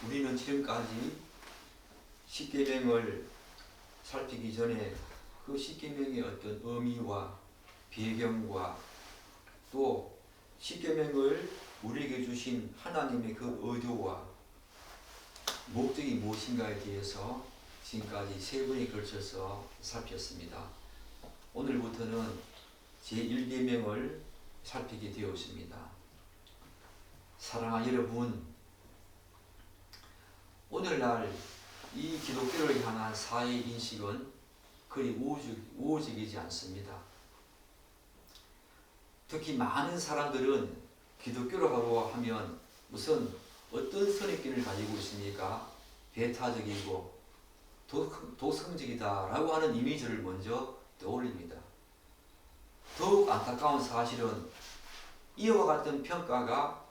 우리는 지금까지 십계명을 살피기 전에 그 십계명의 어떤 의미와 배경과 또 십계명을 우리에게 주신 하나님의 그 의도와 목적이 무엇인가에 대해서 지금까지 세 번에 걸쳐서 살폈습니다. 오늘부터는 제1계명을 살피게 되었습니다. 사랑하는 여러분, 오늘날 이 기독교를 향한 사회 인식은 그리 우호적이지 않습니다. 특히 많은 사람들은 기독교라고 하면 무슨 어떤 선입견을 가지고 있습니까? 배타적이고 도성적이다라고 하는 이미지를 먼저 떠올립니다. 더욱 안타까운 사실은 이와 같은 평가가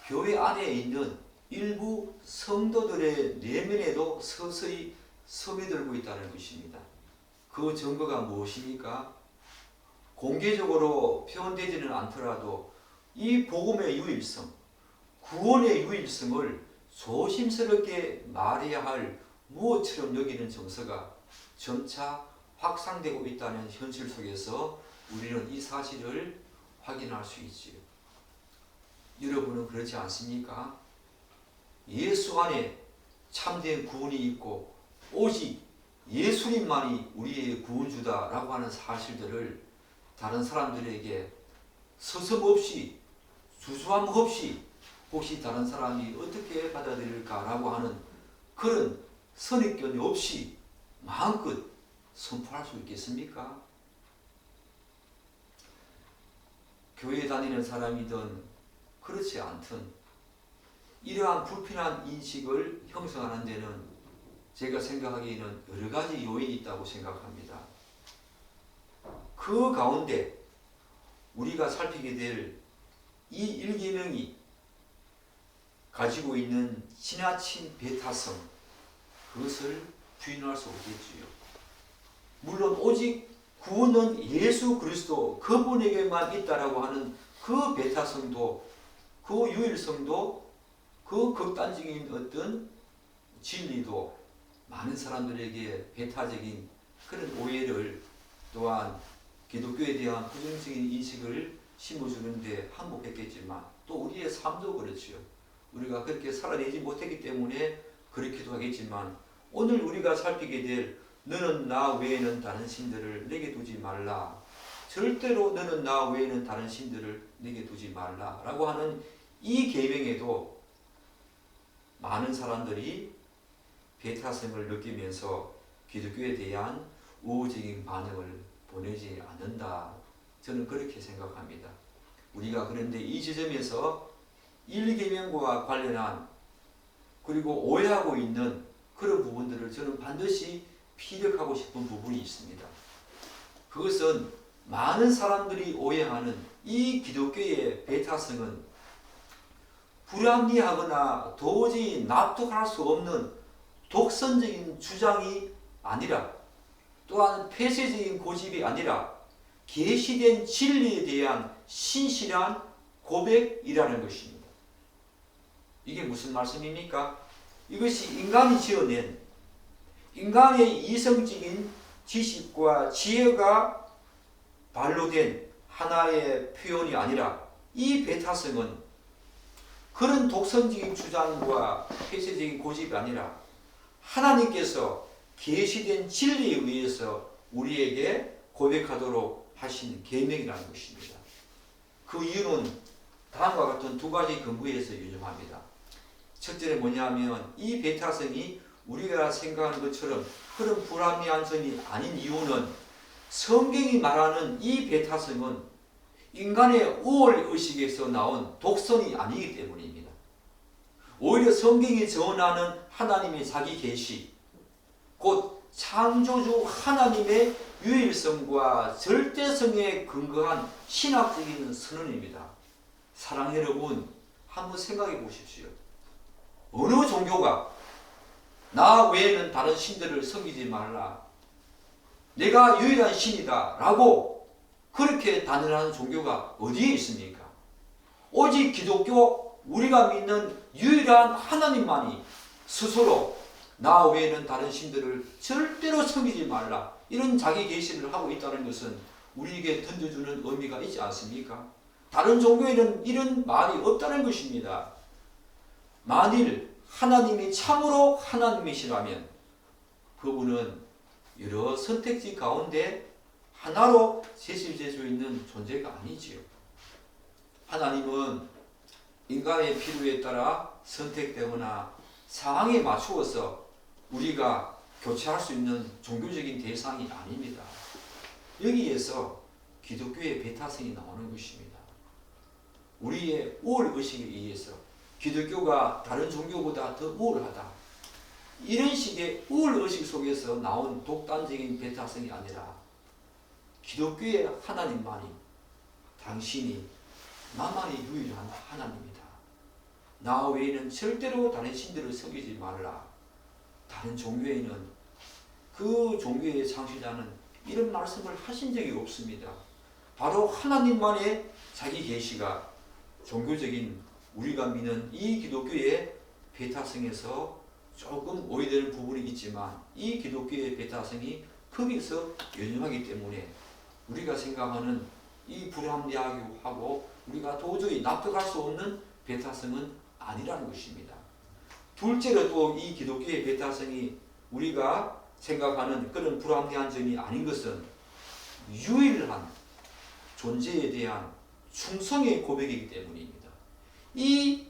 교회 안에 있는 일부 성도들의 내면에도 서서히 스며들고 있다는 것입니다. 그 증거가 무엇입니까? 공개적으로 표현되지는 않더라도 이 복음의 유일성, 구원의 유일성을 조심스럽게 말해야 할 무엇처럼 여기는 정서가 점차 확산되고 있다는 현실 속에서 우리는 이 사실을 확인할 수 있지요. 여러분은 그렇지 않습니까? 예수 안에 참된 구원이 있고 오직 예수님만이 우리의 구원주다라고 하는 사실들을 다른 사람들에게 서슴없이 주저함 없이 혹시 다른 사람이 어떻게 받아들일까라고 하는 그런 선입견이 없이 마음껏 선포할 수 있겠습니까? 교회 다니는 사람이든 그렇지 않든 이러한 불편한 인식을 형성하는 데는 제가 생각하기에는 여러 가지 요인이 있다고 생각합니다. 그 가운데 우리가 살피게 될 이 1계명이 가지고 있는 지나친 배타성, 그것을 부인할 수 없겠지요. 물론 오직 구원은 예수 그리스도 그분에게만 있다라고 하는 그 배타성도, 그 유일성도, 그 극단적인 어떤 진리도 많은 사람들에게 배타적인 그런 오해를 또한 기독교에 대한 부정적인 인식을 심어주는데 한몫했겠지만 또 우리의 삶도 그렇지요. 우리가 그렇게 살아내지 못했기 때문에 그렇기도 하겠지만 오늘 우리가 살피게 될 너는 나 외에는 다른 신들을 내게 두지 말라. 절대로 너는 나 외에는 다른 신들을 내게 두지 말라 라고 하는 이 계명에도 많은 사람들이 배타성을 느끼면서 기독교에 대한 우호적인 반응을 보내지 않는다. 저는 그렇게 생각합니다. 우리가 그런데 이 지점에서 1계명과 관련한 그리고 오해하고 있는 그런 부분들을 저는 반드시 피력하고 싶은 부분이 있습니다. 그것은 많은 사람들이 오해하는 이 기독교의 배타성은 불합리하거나 도저히 납득할 수 없는 독선적인 주장이 아니라 또한 폐쇄적인 고집이 아니라 계시된 진리에 대한 신실한 고백이라는 것입니다. 이게 무슨 말씀입니까? 이것이 인간이 지어낸 인간의 이성적인 지식과 지혜가 발로 된 하나의 표현이 아니라 이 배타성은 그런 독선적인 주장과 폐쇄적인 고집이 아니라 하나님께서 계시된 진리에 의해서 우리에게 고백하도록 하신 계명이라는 것입니다. 그 이유는 다음과 같은 두 가지 근거에서 유념합니다. 첫째는 뭐냐면 이 배타성이 우리가 생각하는 것처럼 그런 불합리한 점이 아닌 이유는 성경이 말하는 이 배타성은 인간의 우월의식에서 나온 독선이 아니기 때문입니다. 오히려 성경이 전하는 하나님의 자기 계시, 곧 창조주 하나님의 유일성과 절대성에 근거한 신학적인 선언입니다. 사랑하는 여러분, 한번 생각해 보십시오. 어느 종교가 나 외에는 다른 신들을 섬기지 말라, 내가 유일한 신이다 라고 그렇게 단언하는 종교가 어디에 있습니까? 오직 기독교, 우리가 믿는 유일한 하나님만이 스스로 나 외에는 다른 신들을 절대로 섬기지 말라, 이런 자기 계시를 하고 있다는 것은 우리에게 던져주는 의미가 있지 않습니까? 다른 종교에는 이런 말이 없다는 것입니다. 만일 하나님이 참으로 하나님이시라면 그분은 여러 선택지 가운데 하나로 제실될 수 있는 존재가 아니지요. 하나님은 인간의 필요에 따라 선택되거나 상황에 맞추어서 우리가 교체할 수 있는 종교적인 대상이 아닙니다. 여기에서 기독교의 배타성이 나오는 것입니다. 우리의 우월의식에 의해서 기독교가 다른 종교보다 더 우월하다, 이런 식의 우월의식 속에서 나온 독단적인 배타성이 아니라 기독교의 하나님만이, 당신이 나만이 유일한 하나님이다, 나 외에는 절대로 다른 신들을 섬기지 말라, 다른 종교에는, 그 종교의 창시자는 이런 말씀을 하신 적이 없습니다. 바로 하나님만의 자기 계시가 종교적인 우리가 믿는 이 기독교의 배타성에서 조금 오해되는 부분이 있지만 이 기독교의 배타성이 거기서 연연하기 때문에 우리가 생각하는 이 불합리하고 우리가 도저히 납득할 수 없는 배타성은 아니라는 것입니다. 둘째로 또 이 기독교의 배타성이 우리가 생각하는 그런 불합리한 점이 아닌 것은 유일한 존재에 대한 충성의 고백이기 때문입니다. 이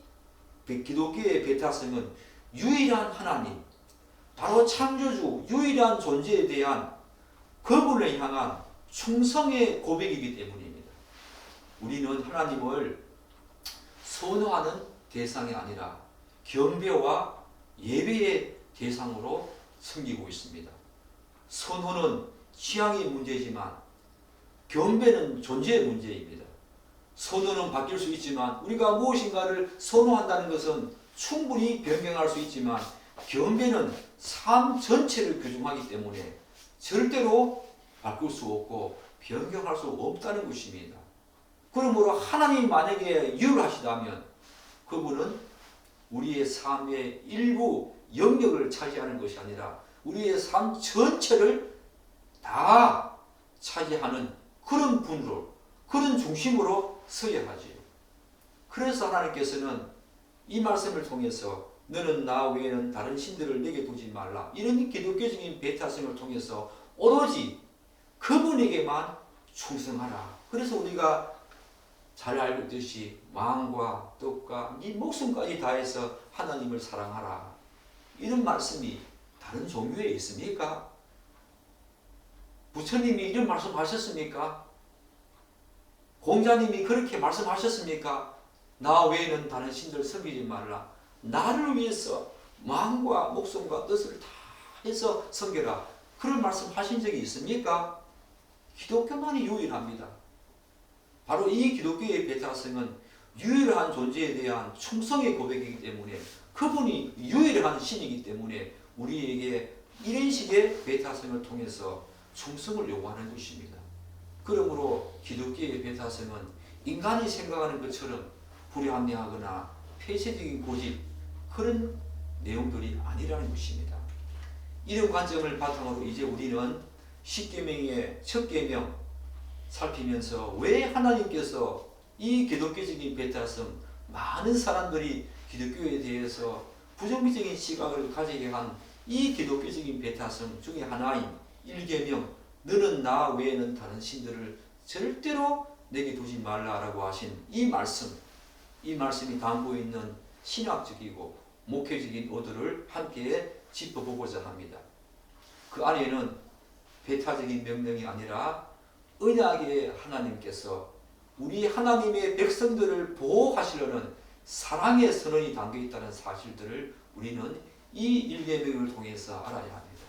기독교의 배타성은 유일한 하나님, 바로 창조주, 유일한 존재에 대한 그분을 향한 충성의 고백이기 때문입니다. 우리는 하나님을 선호하는 대상이 아니라 경배와 예배의 대상으로 섬기고 있습니다. 선호는 취향의 문제지만 경배는 존재의 문제입니다. 선호는 바뀔 수 있지만 우리가 무엇인가를 선호한다는 것은 충분히 변경할 수 있지만 경배는 삶 전체를 규정하기 때문에 절대로 바꿀 수 없고 변경할 수 없다는 것입니다. 그러므로 하나님이 만약에 유일하시다면 그분은 우리의 삶의 일부 영역을 차지하는 것이 아니라 우리의 삶 전체를 다 차지하는 그런 분으로, 그런 중심으로 서야 하지요. 그래서 하나님께서는 이 말씀을 통해서 너는 나 외에는 다른 신들을 내게 두지 말라, 이런 기독교적인 배타성을 통해서 오로지 그분에게만 충성하라. 그래서 우리가 잘 알고 있듯이 마음과 뜻과 네 목숨까지 다해서 하나님을 사랑하라, 이런 말씀이 다른 종교에 있습니까? 부처님이 이런 말씀하셨습니까? 공자님이 그렇게 말씀하셨습니까? 나 외에는 다른 신들 섬기지 말라, 나를 위해서 마음과 목숨과 뜻을 다 해서 섬겨라, 그런 말씀 하신 적이 있습니까? 기독교만이 유일합니다. 바로 이 기독교의 배타성은 유일한 존재에 대한 충성의 고백이기 때문에, 그분이 유일한 신이기 때문에 우리에게 이런 식의 배타성을 통해서 충성을 요구하는 것입니다. 그러므로 기독교의 배타성은 인간이 생각하는 것처럼 불합리하거나 폐쇄적인 고집, 그런 내용들이 아니라는 것입니다. 이런 관점을 바탕으로 이제 우리는 십계명의 첫 계명 살피면서 왜 하나님께서 이 기독교적인 배타성, 많은 사람들이 기독교에 대해서 부정적인 시각을 가지게 한 이 기독교적인 배타성 중에 하나인 1계명, 너는 나 외에는 다른 신들을 절대로 내게 두지 말라라고 하신 이 말씀, 이 말씀이 담고 있는 신학적이고 목회적인 의도를 함께 짚어보고자 합니다. 그 안에는 배타적인 명령이 아니라 언약의 하나님께서 우리 하나님의 백성들을 보호하시려는 사랑의 선언이 담겨 있다는 사실들을 우리는 이 1계명을 통해서 알아야 합니다.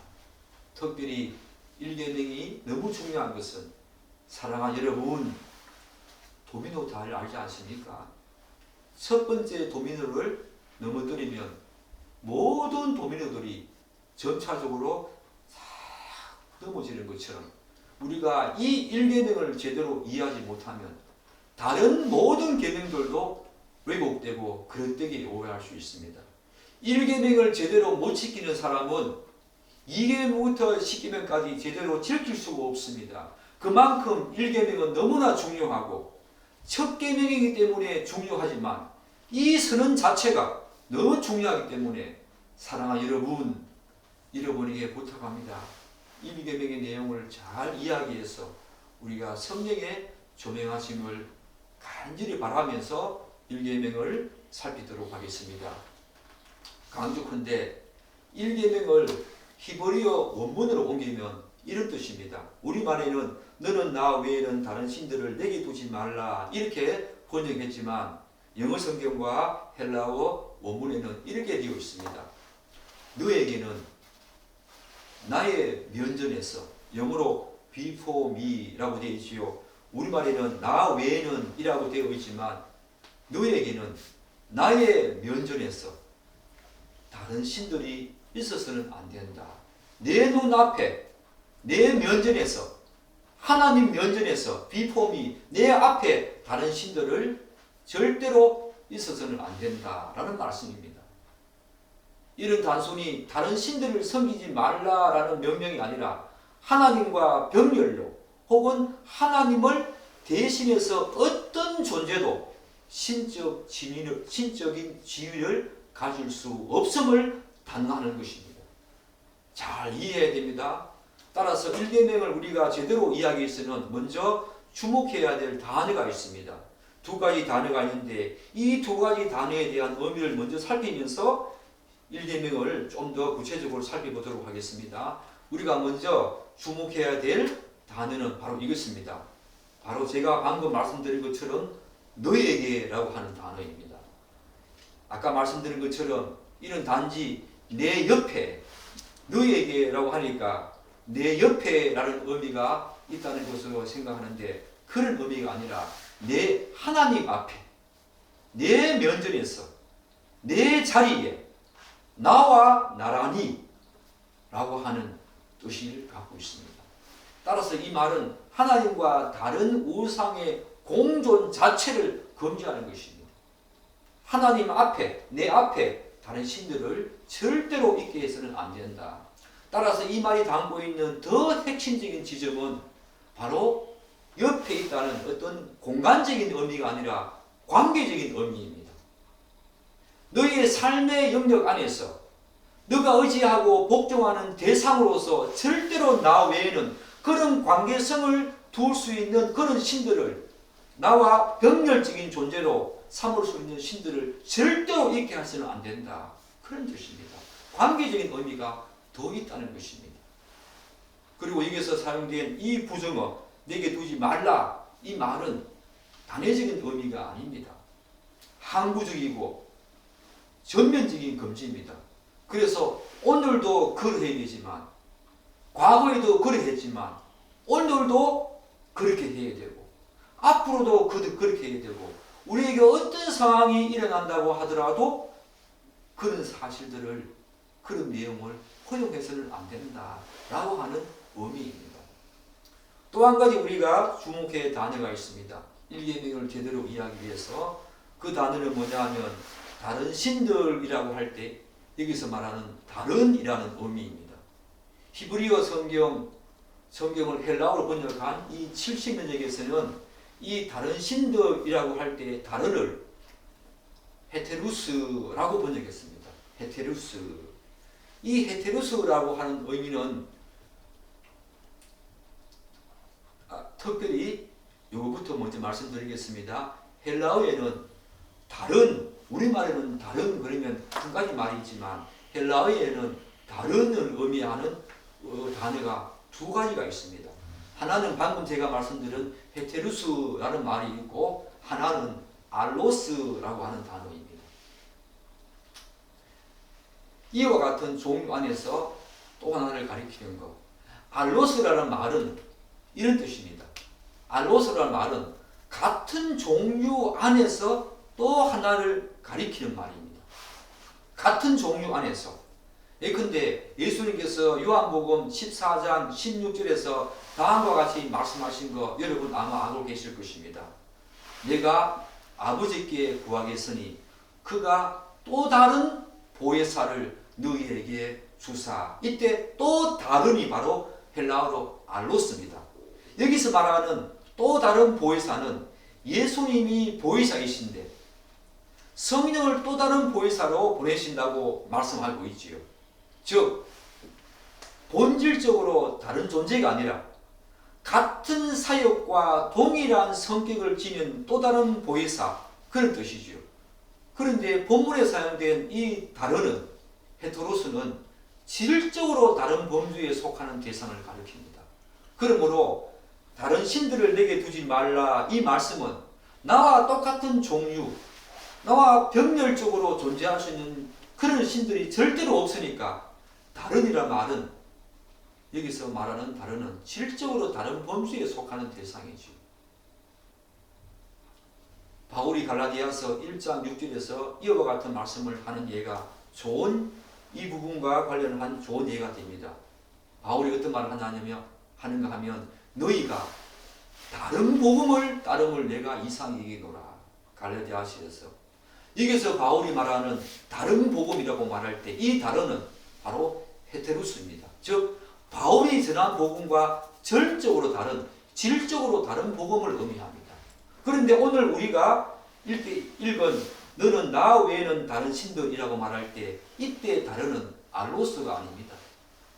특별히 1계명이 너무 중요한 것은, 사랑하는 여러분, 도미노 잘 알지 않습니까? 첫 번째 도미노를 넘어뜨리면 모든 도미노들이 점차적으로 싹 넘어지는 것처럼 우리가 이 1계명을 제대로 이해하지 못하면 다른 모든 계명들도 왜곡되고 그릇되게 오해할 수 있습니다. 1계명을 제대로 못 지키는 사람은 2계명부터 10계명까지 제대로 지킬 수가 없습니다. 그만큼 1계명은 너무나 중요하고 첫 계명이기 때문에 중요하지만 이 선언 자체가 너무 중요하기 때문에 사랑하는 여러분에게 부탁합니다. 1계명의 내용을 잘 이야기해서 우리가 성령의 조명하심을 간절히 바라면서 1계명을 살피도록 하겠습니다. 강조컨대 1계명을 히브리어 원문으로 옮기면 이런 뜻입니다. 우리말에는 너는 나 외에는 다른 신들을 내게 두지 말라 이렇게 번역했지만 영어 성경과 헬라어 원문에는 이렇게 되어 있습니다. 너에게는 나의 면전에서, 영어로 before me라고 되어 있지요. 우리말에는 나 외에는 이라고 되어 있지만 너에게는 나의 면전에서 다른 신들이 있어서는 안 된다. 내 눈앞에, 내 면전에서, 하나님 면전에서 before me, 내 앞에 다른 신들을 절대로 있어서는 안 된다라는 말씀입니다. 이런 단순히 다른 신들을 섬기지 말라라는 명령이 아니라 하나님과 병렬로 혹은 하나님을 대신해서 어떤 존재도 신적인 지위를 가질 수 없음을 단언하는 것입니다. 잘 이해해야 됩니다. 따라서 1계명을 우리가 제대로 이야기해서는 먼저 주목해야 될 단어가 있습니다. 두 가지 단어가 있는데 이 두 가지 단어에 대한 의미를 먼저 살피면서 1계명을 좀 더 구체적으로 살펴보도록 하겠습니다. 우리가 먼저 주목해야 될 단어는 바로 이것입니다. 바로 제가 방금 말씀드린 것처럼 너에게라고 하는 단어입니다. 아까 말씀드린 것처럼 이는 단지 내 옆에, 너에게라고 하니까 내 옆에라는 의미가 있다는 것으로 생각하는데 그런 의미가 아니라 내 하나님 앞에, 내 면전에서, 내 자리에 나와 나란히 라고 하는 뜻을 갖고 있습니다. 따라서 이 말은 하나님과 다른 우상의 공존 자체를 금지하는 것입니다. 하나님 앞에, 내 앞에 다른 신들을 절대로 있게 해서는 안 된다. 따라서 이 말이 담고 있는 더 핵심적인 지점은 바로 옆에 있다는 어떤 공간적인 의미가 아니라 관계적인 의미입니다. 너의 삶의 영역 안에서 너가 의지하고 복종하는 대상으로서 절대로 나 외에는 그런 관계성을 둘 수 있는 그런 신들을, 나와 병렬적인 존재로 삼을 수 있는 신들을 절대로 있게 해서는 안 된다. 그런 뜻입니다. 관계적인 의미가 더 있다는 것입니다. 그리고 여기서 사용된 이 부정어 내게 두지 말라, 이 말은 단회적인 의미가 아닙니다. 항구적이고 전면적인 금지입니다. 그래서 오늘도 그러해야 되지만, 과거에도 그러했지만 오늘도 그렇게 해야 되고 앞으로도 그렇게 해야 되고, 우리에게 어떤 상황이 일어난다고 하더라도 그런 사실들을, 그런 내용을 허용해서는 안 된다라고 하는 의미입니다. 또 한 가지 우리가 주목해야 할 단어가 있습니다. 1계명을 제대로 이해하기 위해서 그 단어는 뭐냐 하면 다른 신들이라고 할 때 여기서 말하는 다른이라는 의미입니다. 히브리어 성경을 헬라어로 번역한 이 70년역에서는 이 다른 신들이라고 할 때 다른을 헤테루스라고 번역했습니다. 헤테루스. 이 헤테루스라고 하는 의미는 특별히 요거부터 먼저 말씀드리겠습니다. 헬라어에는 다른, 우리말에는 다른 그러면 한 가지 말이 있지만 헬라어에는 다른을 의미하는 단어가 두 가지가 있습니다. 하나는 방금 제가 말씀드린 헤테루스라는 말이 있고 하나는 알로스라고 하는 단어입니다. 이와 같은 종류 안에서 또 하나를 가리키는 것. 알로스라는 말은 이런 뜻입니다. 알로스라는 말은 같은 종류 안에서 또 하나를 가리키는 말입니다. 같은 종류 안에서. 예컨대 예수님께서 요한복음 14장 16절에서 다음과 같이 말씀하신 거 여러분 아마 알고 계실 것입니다. 내가 아버지께 구하겠으니 그가 또 다른 보혜사를 너희에게 주사. 이때 또 다른이 바로 헬라어로 알로스입니다. 여기서 말하는 또 다른 보혜사는 예수님이 보혜사이신데 성령을 또 다른 보혜사로 보내신다고 말씀하고 있지요. 즉 본질적으로 다른 존재가 아니라 같은 사역과 동일한 성격을 지닌 또 다른 보혜사, 그런 뜻이지요. 그런데 본문에 사용된 이 단어는, 헤테로스는 질적으로 다른 범주에 속하는 대상을 가리킵니다. 그러므로 다른 신들을 내게 두지 말라, 이 말씀은 나와 똑같은 종류, 나와 병렬적으로 존재할 수 있는 그런 신들이 절대로 없으니까 다른이라 말은, 여기서 말하는 다른은 질적으로 다른 범주에 속하는 대상이죠. 바울이 갈라디아서 1장 6절에서 이와 같은 말씀을 하는 예가 좋은, 이 부분과 관련한 좋은 예가 됩니다. 바울이 어떤 말을 하는가 하면 너희가 다른 복음을 따름을 내가 이상히 여기노라. 갈라디아서에서 여기서 바울이 말하는 다른 복음이라고 말할 때 이 다른은 바로 헤테루스입니다. 즉 바울이 전한 복음과 절적으로 다른, 질적으로 다른 복음을 의미합니다. 그런데 오늘 우리가 읽은 너는 나 외에는 다른 신들이라고 말할 때 이때 다른은 알로스가 아닙니다.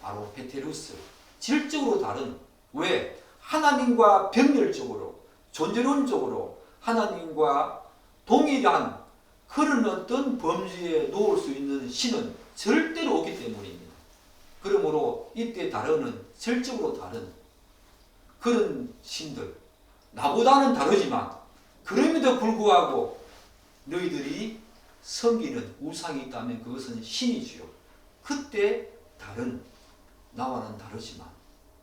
바로 헤테루스, 질적으로 다른. 왜? 하나님과 병렬적으로, 존재론적으로 하나님과 동일한 그런 어떤 범주에 놓을 수 있는 신은 절대로 없기 때문입니다. 그러므로 이때 다른은 질적으로 다른 그런 신들, 나보다는 다르지만 그럼에도 불구하고 너희들이 섬기는 우상이 있다면 그것은 신이지요. 그때 다른, 나와는 다르지만,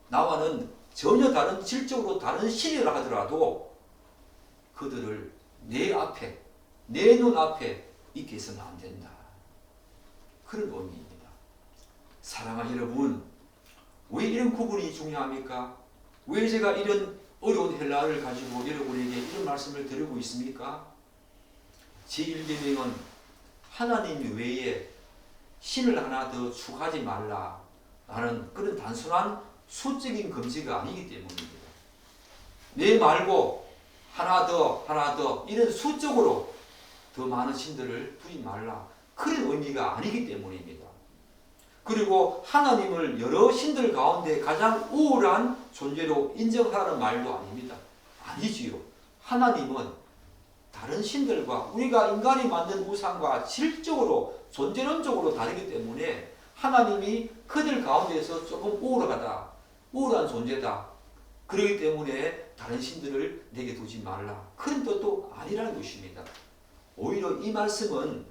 나와는 전혀 다른 질적으로 다른 신이라 하더라도 그들을 내 앞에, 내 눈앞에 있게 해서는 안 된다. 그런 의미입니다. 사랑하는 여러분, 왜 이런 구분이 중요합니까? 왜 제가 이런 어려운 헬라어를 가지고 여러분에게 이런 말씀을 드리고 있습니까? 제1계명은 하나님 외에 신을 하나 더 추가하지 말라라는 그런 단순한 수적인 금지가 아니기 때문입니다. 내 말고 하나 더 이런 수적으로 더 많은 신들을 두지 말라, 그런 의미가 아니기 때문입니다. 그리고 하나님을 여러 신들 가운데 가장 우월한 존재로 인정하라는 말도 아닙니다. 아니지요. 하나님은 다른 신들과 우리가 인간이 만든 우상과 질적으로, 존재론적으로 다르기 때문에 하나님이 그들 가운데서 조금 우월하다, 우월한 존재다. 그렇기 때문에 다른 신들을 내게 두지 말라, 그런 뜻도 아니라는 것입니다. 오히려 이 말씀은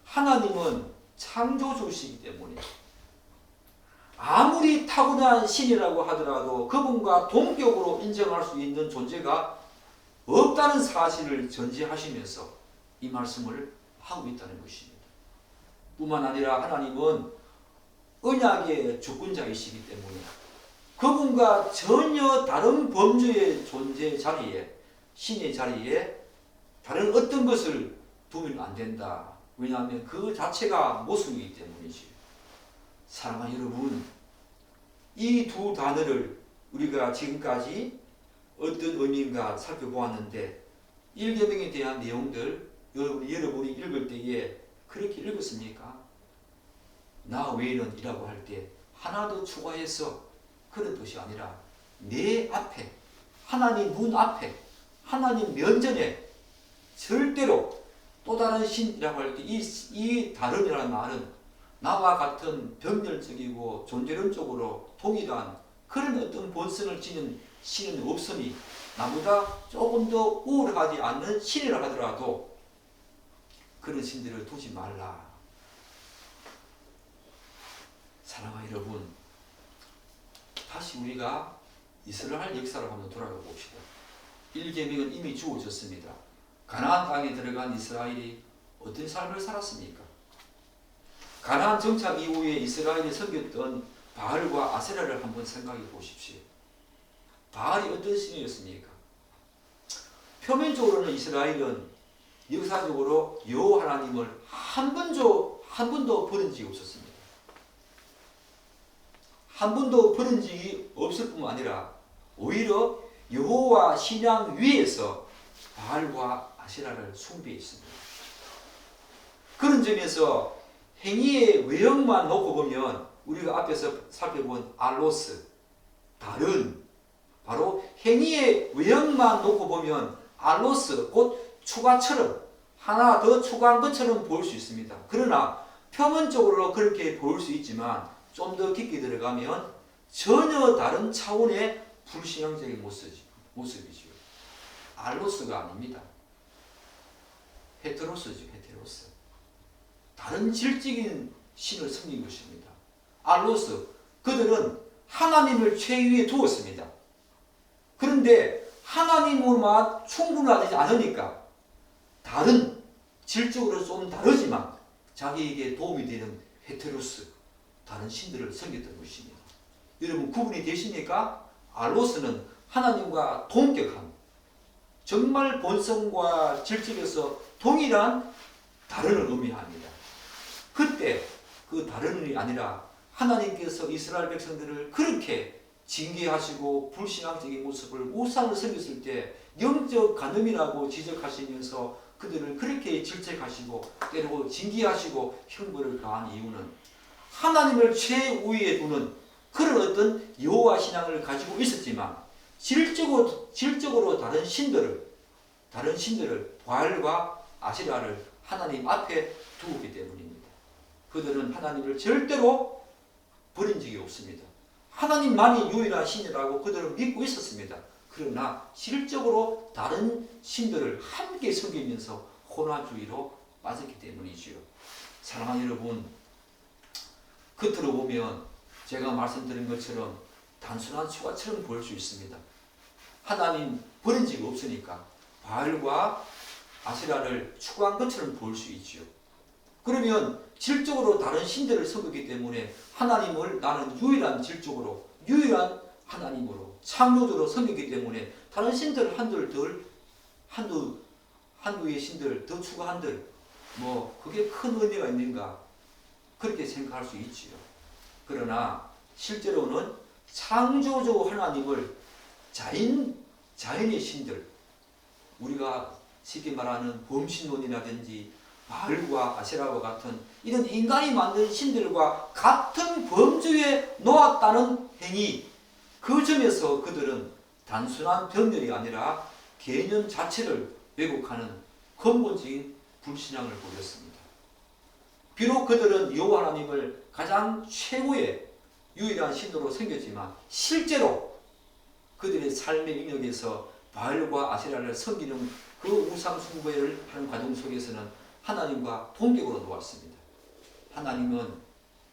하나님은 창조주시기 때문에 아무리 타고난 신이라고 하더라도 그분과 동격으로 인정할 수 있는 존재가 없다는 사실을 전제하시면서 이 말씀을 하고 있다는 것입니다. 뿐만 아니라 하나님은 언약의 주권자이시기 때문에 그분과 전혀 다른 범주의 존재 자리에, 신의 자리에 다른 어떤 것을 두면 안 된다. 왜냐하면 그 자체가 모순이기 때문이지. 사랑하는 여러분, 이 두 단어를 우리가 지금까지 어떤 의미인가 살펴보았는데 1계명에 대한 내용들 여러분이 읽을 때에 그렇게 읽었습니까? 나 외에는 이라고 할 때 하나 더 추가해서 그런 뜻이 아니라 내 앞에, 하나님 눈 앞에, 하나님 면전에 절대로 또 다른 신이라고 할 때 이 다름이라는 말은 나와 같은 병렬적이고 존재론적으로 동일한 그런 어떤 본성을 지닌 신은 없으니 나보다 조금 더 우월하지 않는 신이라 하더라도 그런 신들을 두지 말라. 사랑하는 여러분, 다시 우리가 이스라엘 역사를 한번 돌아가 봅시다. 1계명은 이미 주어졌습니다. 가나안 땅에 들어간 이스라엘이 어떤 삶을 살았습니까? 가나안 정착 이후에 이스라엘이 섬겼던 바알과 아세라를 한번 생각해 보십시오. 바알이 어떤 신이었습니까? 표면적으로는 이스라엘은 역사적으로 여호와 하나님을 한 한 번도 버린 적이 없었습니다. 한 번도 버린 적이 없을 뿐만 아니라 오히려 여호와 신앙 위에서 바알과 아세라를 숭배했습니다. 그런 점에서 행위의 외형만 놓고 보면 우리가 앞에서 살펴본 알로스, 다른, 바로 행위의 외형만 놓고 보면 알로스, 곧 추가처럼 하나 더 추가한 것처럼 보일 수 있습니다. 그러나 표면적으로 그렇게 보일 수 있지만 좀 더 깊게 들어가면 전혀 다른 차원의 불신앙적인 모습이죠. 알로스가 아닙니다. 헤테로스죠. 헤테로스. 다른 질적인 신을 섬긴 것입니다. 알로스, 그들은 하나님을 최위에 두었습니다. 그런데 하나님으로만 충분하지 않으니까 다른, 질적으로 좀 다르지만 자기에게 도움이 되는 헤테로스, 다른 신들을 섬겼던 것입니다. 여러분 구분이 되십니까? 알로스는 하나님과 동격한, 정말 본성과 질적에서 동일한 다른을 의미합니다. 그때 그 다른이 아니라 하나님께서 이스라엘 백성들을 그렇게 징계하시고 불신앙적인 모습을 우상을 섬겼을 때 영적 간음이라고 지적하시면서 그들을 그렇게 질책하시고 때리고 징계하시고 형벌을 가한 이유는 하나님을 최우위에 두는 그런 어떤 여호와 신앙을 가지고 있었지만 질적으로 다른 신들을 바알과 아세라를 하나님 앞에 두었기 때문입니다. 그들은 하나님을 절대로 버린 적이 없습니다. 하나님만이 유일한 신이라고 그들은 믿고 있었습니다. 그러나 실적으로 다른 신들을 함께 섬기면서 혼화주의로 빠졌기 때문이지요. 사랑하는 여러분, 겉으로 보면 제가 말씀드린 것처럼 단순한 추가처럼 보일 수 있습니다. 하나님 버린 적이 없으니까 바알과 아세라를 추구한 것처럼 보일 수 있죠. 그러면 질적으로 다른 신들을 섬기기 때문에 하나님을 나는 유일한 질적으로 유일한 하나님으로 창조주로 섬기기 때문에 다른 신들 한두의 신들 더 추가한들 뭐 그게 큰 의미가 있는가 그렇게 생각할 수 있지요. 그러나 실제로는 창조주 하나님을 자연의 신들, 우리가 쉽게 말하는 범신론이라든지 바알과 아세라와 같은 이런 인간이 만든 신들과 같은 범주에 놓았다는 행위, 그 점에서 그들은 단순한 병렬이 아니라 개념 자체를 왜곡하는 근본적인 불신앙을 보였습니다. 비록 그들은 여호와 하나님을 가장 최고의 유일한 신으로 섬겼지만 실제로 그들의 삶의 영역에서 바알과 아세라를 섬기는 그 우상 숭배를 하는 과정 속에서는 하나님과 동격으로 놓았습니다. 하나님은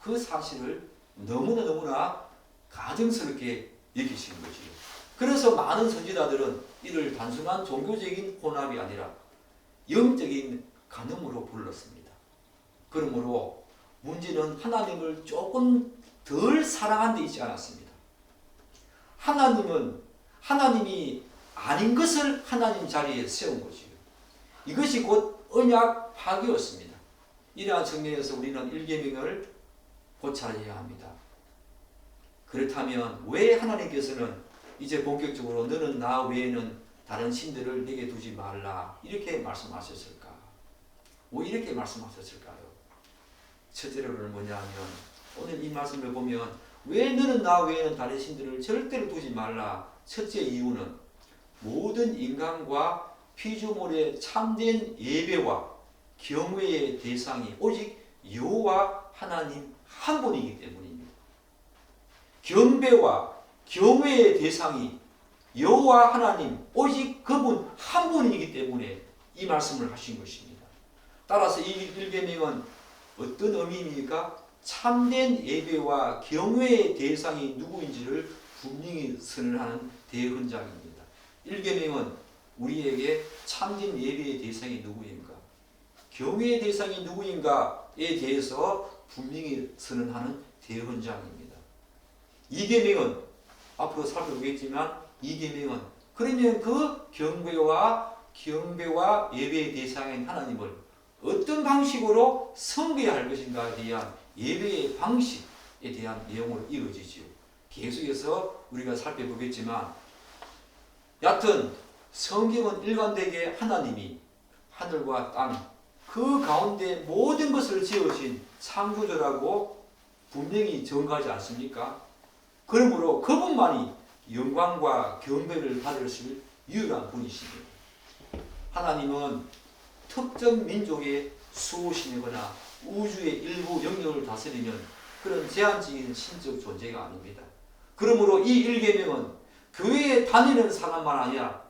그 사실을 너무나 가증스럽게 여기시는 것이죠. 그래서 많은 선지자들은 이를 단순한 종교적인 혼합이 아니라 영적인 간음으로 불렀습니다. 그러므로 문제는 하나님을 조금 덜 사랑한 데 있지 않았습니다. 하나님이 아닌 것을 하나님 자리에 세운 것이요. 이것이 곧 언약 파괴였습니다. 이러한 측면에서 우리는 일계명을 고찰해야 합니다. 그렇다면 왜 하나님께서는 이제 본격적으로 너는 나 외에는 다른 신들을 내게 두지 말라 이렇게 말씀하셨을까? 왜 이렇게 말씀하셨을까요? 첫째로는 뭐냐면 오늘 이 말씀을 보면 왜 너는 나 외에는 다른 신들을 절대로 두지 말라. 첫째 이유는 모든 인간과 피조물의 참된 예배와 경외의 대상이 오직 여호와 하나님 한 분이기 때문입니다. 경배와 경외의 대상이 여호와 하나님 오직 그분 한 분이기 때문에 이 말씀을 하신 것입니다. 따라서 이 일계명은 어떤 의미입니까? 참된 예배와 경외의 대상이 누구인지를 분명히 선언하는 대헌장입니다. 일계명은 우리에게 참된 예배의 대상이 누구인가, 경외의 대상이 누구인가에 대해서 분명히 선언하는 대헌장입니다. 이계명은 앞으로 살펴보겠지만 이계명은 그러면 그 경배와 예배의 대상인 하나님을 어떤 방식으로 섬겨야 할 것인가에 대한 예배의 방식에 대한 내용으로 이루어지지요. 계속해서 우리가 살펴보겠지만 여하튼 성경은 일관되게 하나님이 하늘과 땅 그 가운데 모든 것을 지으신 창조주라고 분명히 증거하지 않습니까? 그러므로 그분만이 영광과 경배를 받으실 유일한 분이십니다. 하나님은 특정 민족의 수호신이거나 우주의 일부 영역을 다스리는 그런 제한적인 신적 존재가 아닙니다. 그러므로 이 일계명은 교회에 다니는 사람만 아니라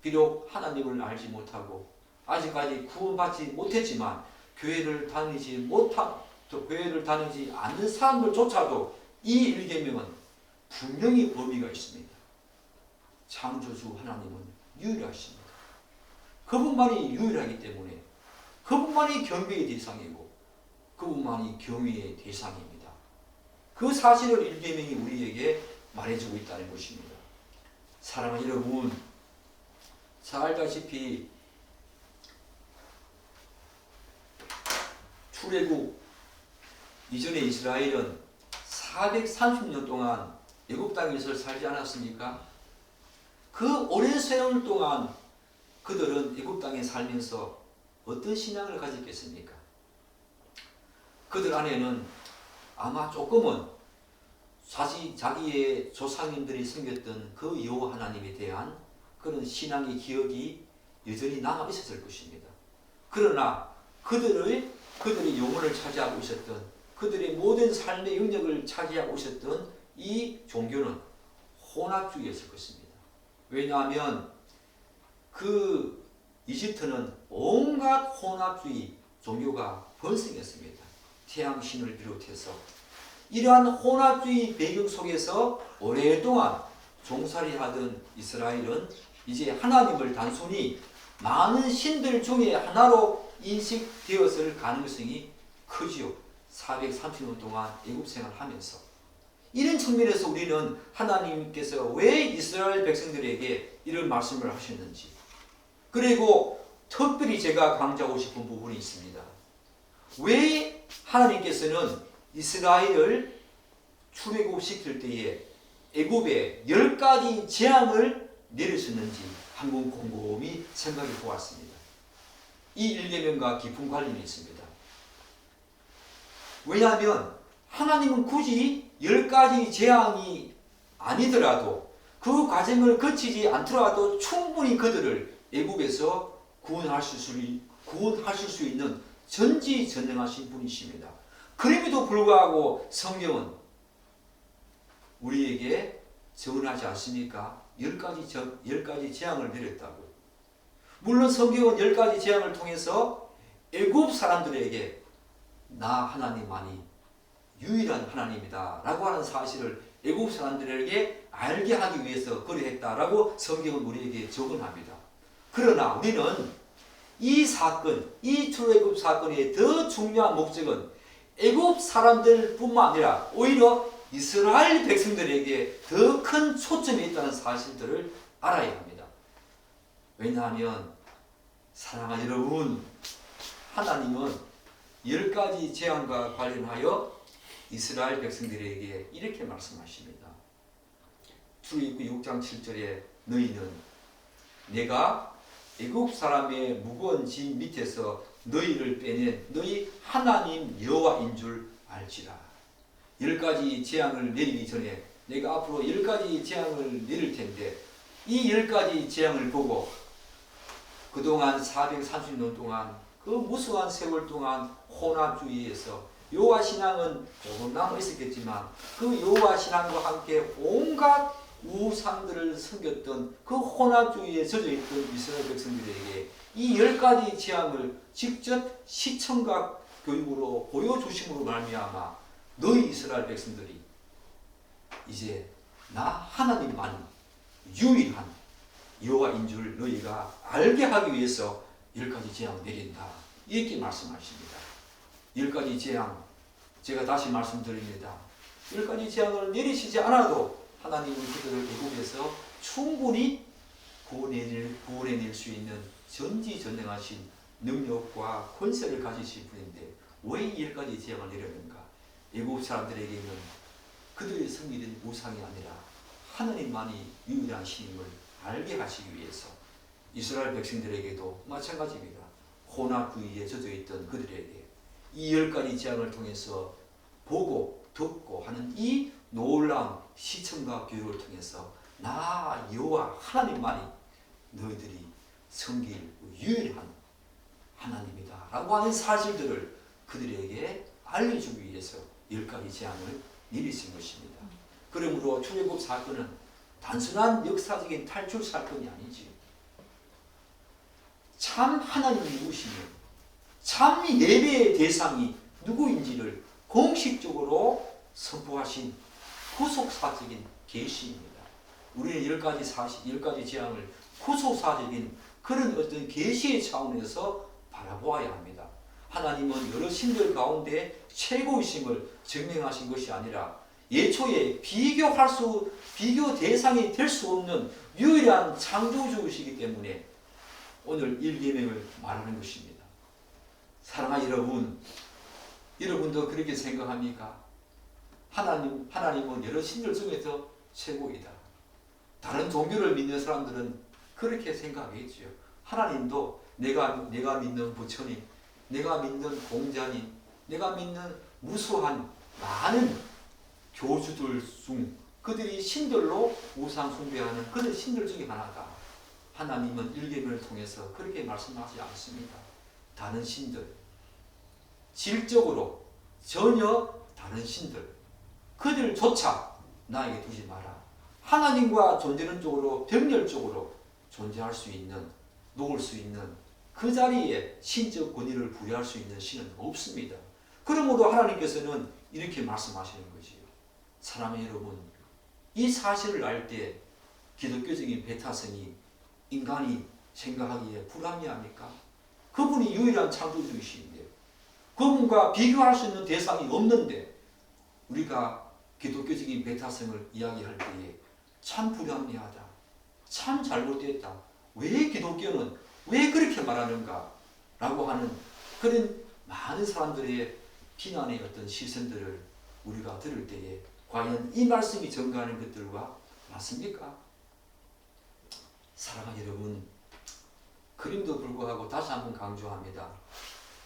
비록 하나님을 알지 못하고 아직까지 구원받지 못했지만 교회를 다니지 않는 사람들조차도 이 일계명은 분명히 범위가 있습니다. 창조주 하나님은 유일하십니다. 그분만이 유일하기 때문에 그분만이 경배의 대상이고 그분만이 경외의 대상입니다. 그 사실을 일계명이 우리에게 말해주고 있다는 것입니다. 사랑하는 여러분, 잘 알다시피 출애굽 이전에 이스라엘은 430년 동안 애굽 땅에서 살지 않았습니까? 그 오랜 세월 동안 그들은 애굽 땅에 살면서 어떤 신앙을 가졌겠습니까? 그들 안에는 아마 조금은 자기의 조상님들이 섬겼던 그 여호와 하나님에 대한 그런 신앙의 기억이 여전히 남아 있었을 것입니다. 그러나 그들의 영혼을 차지하고 있었던, 그들의 모든 삶의 영역을 차지하고 있었던 이 종교는 혼합주의였을 것입니다. 왜냐하면 그 이집트는 온갖 혼합주의 종교가 번성했습니다. 태양신을 비롯해서 이러한 혼합주의 배경 속에서 오랫동안 종살이하던 이스라엘은 이제 하나님을 단순히 많은 신들 중에 하나로 인식되었을 가능성이 크지요. 430년 동안 애굽 생활을 하면서. 이런 측면에서 우리는 하나님께서 왜 이스라엘 백성들에게 이런 말씀을 하셨는지, 그리고 특별히 제가 강조하고 싶은 부분이 있습니다. 왜 하나님께서는 이스라엘을 출애굽시킬 때에 애굽에 10가지 재앙을 내리셨는지 한번 곰곰이 생각해 보았습니다. 이 일계명과 깊은 관련이 있습니다. 왜냐하면 하나님은 굳이 10가지 재앙이 아니더라도 그 과정을 거치지 않더라도 충분히 그들을 애굽에서 구원하실 수 있는 전지전능하신 분이십니다. 그럼에도 불구하고 성경은 우리에게 전하지 않습니까? 10가지 재앙을 내렸다고. 물론 성경은 10가지 재앙을 통해서 애굽 사람들에게 나 하나님만이 유일한 하나님이다 라고 하는 사실을 애굽 사람들에게 알게 하기 위해서 그리했다라고 성경은 우리에게 적언합니다. 그러나 우리는 이 사건, 이 출애굽 사건의 더 중요한 목적은 애굽 사람들뿐만 아니라 오히려 이스라엘 백성들에게 더 큰 초점이 있다는 사실들을 알아야 합니다. 왜냐하면 사랑하는 여러분, 하나님은 10가지 재앙과 관련하여 이스라엘 백성들에게 이렇게 말씀하십니다. 출애굽기 6장 7절에 너희는 내가 애굽 사람의 무거운 짐 밑에서 너희를 빼낸 너희 하나님 여호와인 줄 알지라. 10가지 재앙을 내리기 전에 내가 앞으로 10가지 재앙을 내릴 텐데 이 10가지 재앙을 보고 그동안 430년 동안 그 무수한 세월 동안 혼합주의에서 여호와 신앙은 조금 남아 있었겠지만 그 여호와 신앙과 함께 온갖 우상들을 섬겼던 그 혼합주의에 젖어있던 이스라엘 백성들에게 이 10가지 재앙을 직접 시청각 교육으로 보여주심으로 말미암아 너희 이스라엘 백성들이 이제 나 하나님만이 유일한 여호와인 줄 너희가 알게 하기 위해서 10가지 재앙을 내린다. 이렇게 말씀하십니다. 10가지 재앙, 제가 다시 말씀드립니다. 10가지 재앙을 내리시지 않아도 하나님은 그들을 애굽에서 충분히 구원해낼 수 있는 전지전능하신 능력과 권세를 가지신 분인데 왜 이 10가지 재앙을 내렸는가? 애국 사람들에게는 그들의 섬기는 우상이 아니라 하나님만이 유일한 신임을 알게 하시기 위해서 이스라엘 백성들에게도 마찬가지입니다. 혼합 구이에 젖어있던 그들에게 이 10가지 재앙을 통해서 보고 듣고 하는 이 놀라운 시청과 교육을 통해서 나 여호와 하나님만이 너희들이 섬길 유일한 하나님이다 라고 하는 사실들을 그들에게 알려주기 위해서 10가지 재앙을 내리신 것입니다. 그러므로 출애굽 사건은 단순한 역사적인 탈출 사건이 아니지. 참 하나님이 누구시며 참 예배의 대상이 누구인지를 공식적으로 선포하신 후속사적인 계시입니다. 우리는 10가지 재앙을 후속사적인 그런 어떤 계시의 차원에서 바라보아야 합니다. 하나님은 여러 신들 가운데 최고이심을 증명하신 것이 아니라 예초에 비교 대상이 될 수 없는 유일한 창조주이시기 때문에 오늘 1계명을 말하는 것입니다. 사랑하는 여러분, 여러분도 그렇게 생각합니까? 하나님은 여러 신들 중에서 최고이다. 다른 종교를 믿는 사람들은 그렇게 생각하겠죠. 하나님도 내가 믿는 부처님, 내가 믿는 공자님, 내가 믿는 무수한 많은 교주들 중 그들이 신들로 우상 숭배하는 그런 신들 중에 하나다. 하나님은 1계명을 통해서 그렇게 말씀하지 않습니다. 다른 신들, 질적으로 전혀 다른 신들, 그들조차 나에게 두지 마라. 하나님과 존재론적으로 병렬적으로 존재할 수 있는, 놓을 수 있는 그 자리에 신적 권위를 부여할 수 있는 신은 없습니다. 그러므로 하나님께서는 이렇게 말씀하시는 거지요. 사랑하는 여러분, 이 사실을 알 때 기독교적인 배타성이 인간이 생각하기에 불합리합니까? 그분이 유일한 창조주이신데 그분과 비교할 수 있는 대상이 없는데 우리가 기독교적인 배타성을 이야기할 때에 참 불합리하다, 참 잘못됐다, 왜 기독교는 왜 그렇게 말하는가 라고 하는 그런 많은 사람들의 비난의 어떤 시선들을 우리가 들을 때에 과연 이 말씀이 전가하는 것들과 맞습니까? 사랑하는 여러분, 그림도 불구하고 다시 한번 강조합니다.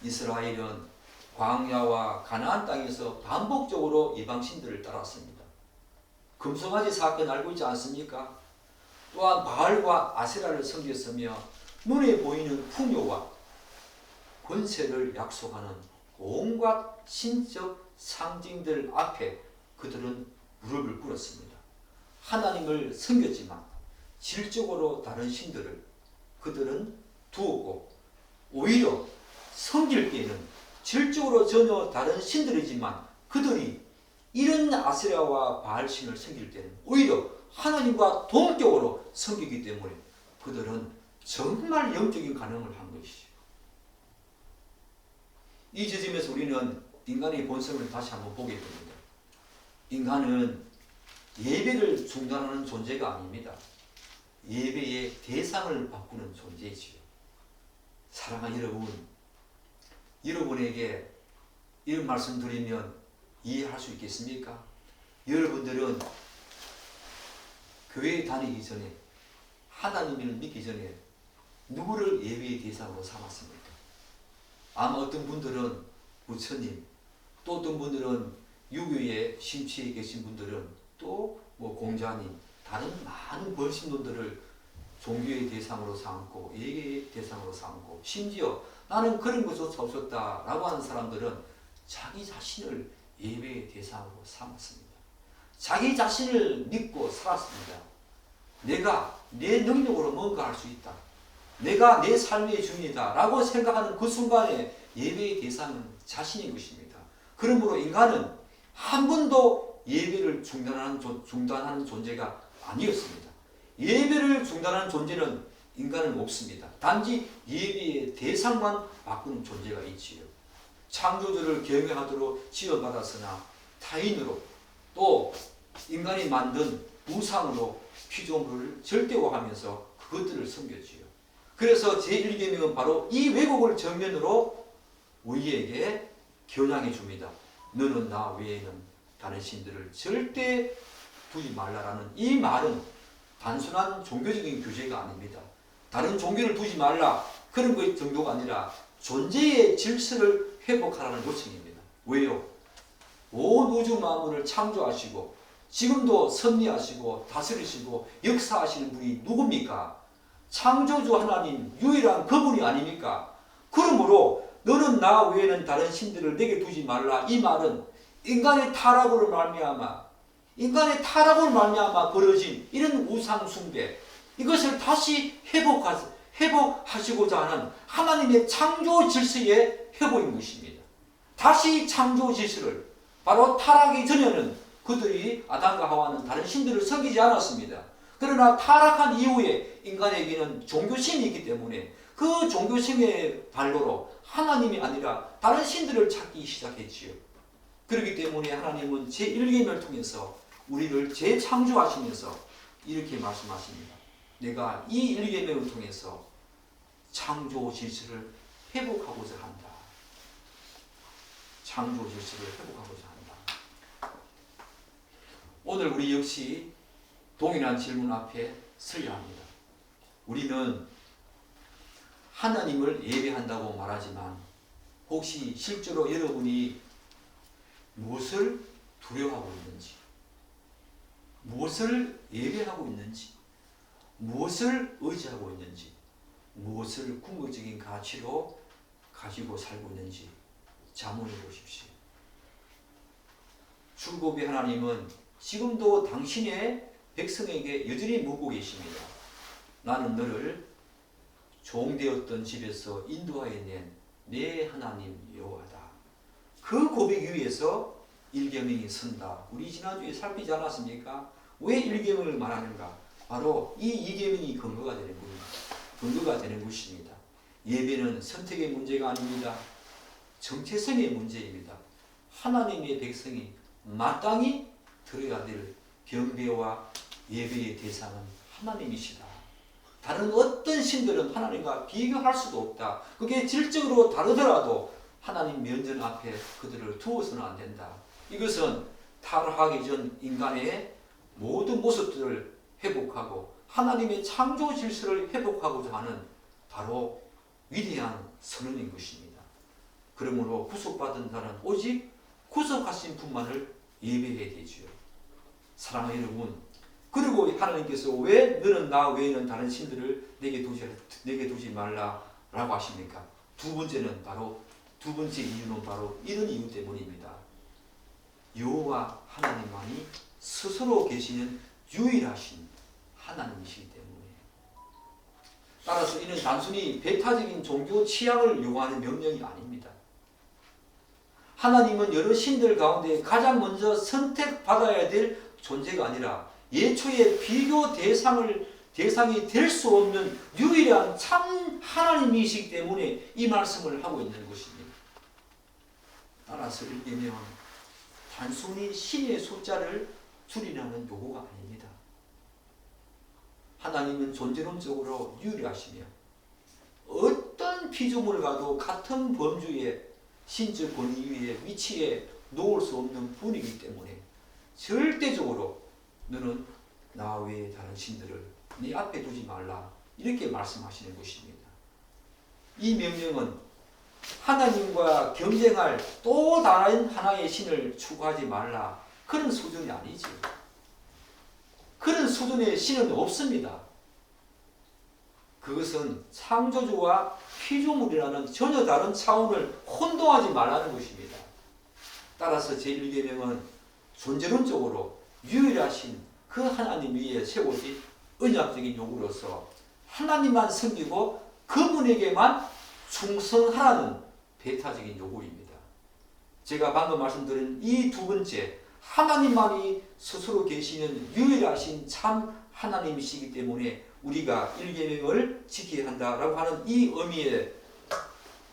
이스라엘은 광야와 가나안 땅에서 반복적으로 이방신들을 따랐습니다. 금송아지 사건 알고 있지 않습니까? 또한 바알과 아세라를 섬겼으며 눈에 보이는 풍요와 권세를 약속하는 온갖 신적 상징들 앞에 그들은 무릎을 꿇었습니다. 하나님을 섬겼지만 질적으로 다른 신들을 그들은 두었고 오히려 섬길 때는 질적으로 전혀 다른 신들이지만 그들이 이런 아세라와 바알신을 섬길 때는 오히려 하나님과 동격으로 섬기기 때문에 그들은 정말 영적인 간음을 한 것이죠. 이 지점에서 우리는 인간의 본성을 다시 한번 보게 됩니다. 인간은 예배를 중단하는 존재가 아닙니다. 예배의 대상을 바꾸는 존재이지요. 사랑하는 여러분, 여러분에게 이런 말씀 드리면 이해할 수 있겠습니까? 여러분들은 교회에 다니기 전에 하나님을 믿기 전에 누구를 예배의 대상으로 삼았습니까? 아마 어떤 분들은 부처님, 또 어떤 분들은 유교에 심취해 계신 분들은 또 뭐 공자님, 다른 많은 벌신론들을 종교의 대상으로 삼고 예배의 대상으로 삼고 심지어 나는 그런 것조차 없었다라고 하는 사람들은 자기 자신을 예배의 대상으로 삼았습니다. 자기 자신을 믿고 살았습니다. 내가 내 능력으로 뭔가 할 수 있다. 내가 내 삶의 주인이다 라고 생각하는 그 순간에 예배의 대상은 자신인 것입니다. 그러므로 인간은 한 번도 예배를 중단하는 존재가 아니었습니다. 예배를 중단하는 존재는 인간은 없습니다. 단지 예배의 대상만 바꾸는 존재가 있지요. 창조주를 경외하도록 지어받았으나 타인으로 또 인간이 만든 우상으로 피조물을 절대화하면서 그것들을 섬겼지요. 그래서 제1계명은 바로 이 왜곡을 정면으로 우리에게 겨냥해 줍니다. 너는 나 외에는 다른 신들을 절대 두지 말라라는 이 말은 단순한 종교적인 규제가 아닙니다. 다른 종교를 두지 말라 그런 것 정도가 아니라 존재의 질서를 회복하라는 요청입니다. 왜요? 온 우주 만물을 창조하시고 지금도 섭리하시고 다스리시고 역사하시는 분이 누굽니까? 창조주 하나님 유일한 그분이 아닙니까? 그러므로 너는 나 외에는 다른 신들을 내게 두지 말라. 이 말은 인간의 타락으로 말미암아 벌어진 이런 우상 숭배, 이것을 다시 회복하시고자 하는 하나님의 창조 질서의 회복인 것입니다. 다시 창조 질서를, 바로 타락이 전에는 그들이 아담과 하와는 다른 신들을 섬기지 않았습니다. 그러나 타락한 이후에 인간에게는 종교심이 있기 때문에 그 종교심의 발로로 하나님이 아니라 다른 신들을 찾기 시작했지요. 그렇기 때문에 하나님은 제1계명을 통해서 우리를 재창조하시면서 이렇게 말씀하십니다. 내가 이 1계명을 통해서 창조 질서를 회복하고자 한다. 창조 질서를 회복하고자 한다. 오늘 우리 역시 동일한 질문 앞에 서야 합니다. 우리는 하나님을 예배한다고 말하지만 혹시 실제로 여러분이 무엇을 두려워하고 있는지, 무엇을 예배하고 있는지, 무엇을 의지하고 있는지, 무엇을 궁극적인 가치로 가지고 살고 있는지 자문해 보십시오. 출애굽의 하나님은 지금도 당신의 백성에게 여전히 묻고 계십니다. 나는 너를 종되었던 집에서 인도하여 낸 내 하나님 여호와다. 그 고백 위에서 1계명이 선다. 우리 지난주에 살피지 않았습니까? 왜 1계명을 말하는가? 바로 이 2계명이 근거가 되는 겁니다. 근거가 되는 것입니다. 예배는 선택의 문제가 아닙니다. 정체성의 문제입니다. 하나님의 백성이 마땅히 드려야 될 경배와 예배의 대상은 하나님이시다. 다른 어떤 신들은 하나님과 비교할 수도 없다. 그게 질적으로 다르더라도 하나님 면전 앞에 그들을 두어서는 안 된다. 이것은 타락하기 전 인간의 모든 모습들을 회복하고 하나님의 창조 질서를 회복하고자 하는 바로 위대한 선언인 것입니다. 그러므로 구속받은 자는 오직 구속하신 분만을 예배해야 되지요. 사랑하는 여러분, 그리고 하나님께서 왜 너는 나 외에는 다른 신들을 내게 두지 말라라고 하십니까? 두 번째 이유는 바로 이런 이유 때문입니다. 여호와 하나님만이 스스로 계시는 유일하신 하나님이시기 때문에. 따라서 이는 단순히 배타적인 종교 취향을 요구하는 명령이 아닙니다. 하나님은 여러 신들 가운데 가장 먼저 선택받아야 될 존재가 아니라 예초의 비교 대상이 될 수 없는 유일한 참 하나님이시기 때문에 이 말씀을 하고 있는 것입니다. 따라서 1계명은 단순히 신의 숫자를 줄이라는 요구가 아닙니다. 하나님은 존재론적으로 유일하시며 어떤 피조물과도 같은 범주의 신적 권위 위에 위치에 놓을 수 없는 분이기 때문에 절대적으로 너는 나 외에 다른 신들을 네 앞에 두지 말라 이렇게 말씀하시는 것입니다. 이 명령은 하나님과 경쟁할 또 다른 하나의 신을 추구하지 말라 그런 수준이 아니지. 그런 수준의 신은 없습니다. 그것은 창조주와 피조물이라는 전혀 다른 차원을 혼동하지 말라는 것입니다. 따라서 제1계명은 존재론적으로 유일하신 그 하나님 위에 세워진 언약적인 요구로서 하나님만 섬기고 그분에게만 충성하라는 배타적인 요구입니다. 제가 방금 말씀드린 이 두 번째, 하나님만이 스스로 계시는 유일하신 참 하나님이시기 때문에 우리가 1계명을 지켜야 한다라고 하는 이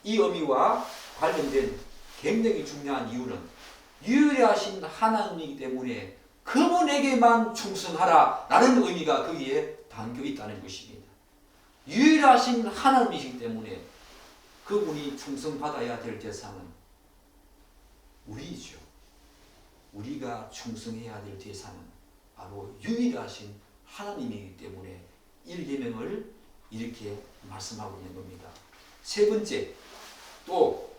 의미와 관련된 굉장히 중요한 이유는 유일하신 하나님이기 때문에 그분에게만 충성하라 라는 의미가 거기에 담겨 있다는 것입니다. 유일하신 하나님이시기 때문에 그분이 충성받아야 될 대상은 우리이죠. 우리가 충성해야 될 대상은 바로 유일하신 하나님이기 때문에 1계명을 이렇게 말씀하고 있는 겁니다. 세 번째, 또